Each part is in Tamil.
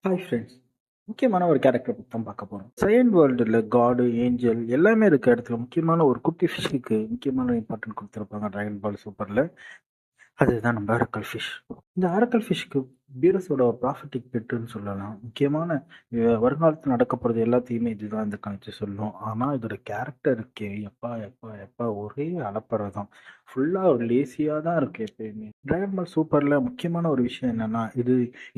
Hi friends. முக்கியமான ஒரு கேரக்டர் பத்தி தான் பார்க்க போறோம். சையன் வேர்ல்டுல காடு, ஏஞ்சல் எல்லாமே இருக்க இடத்துல முக்கியமான ஒரு குட்டி ஃபிஷ்ஷுக்கு முக்கியமான இம்பார்ட்டன்ட் குடுத்திருப்பாங்க டிராகன் பால் சூப்பர்ல. அதுதான் நம்ம அரக்கல் ஃபிஷ். இந்த அரக்கல் ஃபிஷ்க்கு பீரஸோட ப்ராஃபிட்டிக் பெட்டுன்னு சொல்லலாம். முக்கியமான வருங்காலத்தில் நடக்க போகிறது எல்லாத்தையுமே இதுதான் இந்த கணிச்சு சொல்லும். ஆனால் இதோட கேரக்டர் இருக்கே, எப்பா எப்பா எப்பா ஒரே அலப்பறை தான். ஃபுல்லாக ஒரு லேசியாக தான் இருக்கு எப்பயுமே. டிராகன் பால் சூப்பரில் முக்கியமான ஒரு விஷயம் என்னன்னா,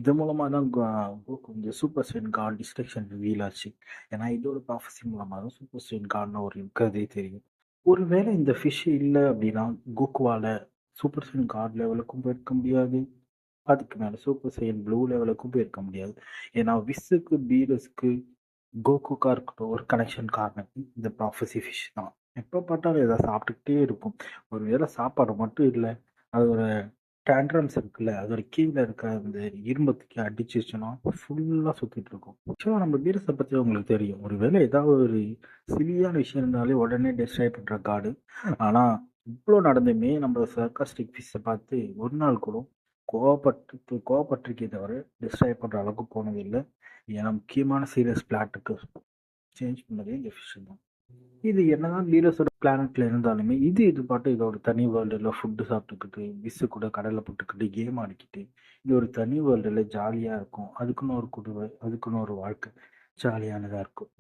இது மூலமாக தான் கோகு இந்த super strain god destruction reveal ஆச்சு. ஏன்னா இதோட ப்ராஃபஸி மூலமாக தான் சூப்பர் ஸ்ட்ரெயின் காட்னு ஒரு இருக்கிறதே தெரியும். ஒருவேளை இந்த ஃபிஷ் இல்லை அப்படின்னா கோகுவால சூப்பர் சையன் காட் லெவலுக்கும் போயிருக்க முடியாது. அதுக்கு மேல சூப்பர் சையன் ப்ளூ லெவலுக்கும் போயிருக்க முடியாது. ஏன்னா விஸ்ஸுக்கு, பீரஸ்க்கு, கோகுக்கா இருக்கட்டும் ஒரு கனெக்ஷன் காரணம் இந்த ப்ராஃபஸி ஃபிஷ் தான். எப்போ பார்த்தாலும் ஏதாவது சாப்பிட்டுக்கிட்டே இருக்கும். ஒரு வேளை சாப்பாடு மட்டும் இல்லை, அதோட டேண்ட்ரம்ஸ் இருக்குல்ல, அதோட கீழே இருக்க அந்த இரும்பத்துக்கு அடிச்சிச்சுன்னா ஃபுல்லாக சுற்றிட்டு இருக்கும். ஆக்சுவலாக நம்ம பீரஸை பற்றி உங்களுக்கு தெரியும். ஒரு வேளை ஏதாவது ஒரு சிலியான விஷயம் இருந்தாலே உடனே டெஸ்ட்ராய் பண்ணுற காடு. ஆனால் இவ்வளோ நடந்துமே நம்ம சர்க்காஸ்டிக் ஃபிஷ்ஷை பார்த்து ஒரு நாள் கூட கோவப்பட்டிருக்கே தவிர டிஸ்ட்ராய் பண்ணுற அளவுக்கு போனதில்லை. ஏன்னா முக்கியமான சீரியஸ் பிளாட்டுக்கு சேஞ்ச் பண்ணதே இந்த ஃபிஷ் தான். இது என்னதான் பீரஸோட பிளானட்ல இருந்தாலுமே இது பாட்டு இதோட தனி வேர்ல்டுல ஃபுட்டு சாப்பிட்டுக்கிட்டு விசு கூட கடலை போட்டுக்கிட்டு கேம் ஆடிக்கிட்டு இது ஒரு தனி வேர்ல்டுல ஜாலியாக இருக்கும். அதுக்குன்னு ஒரு குடுவை, அதுக்குன்னு ஒரு வாழ்க்கை ஜாலியானதாக இருக்கும்.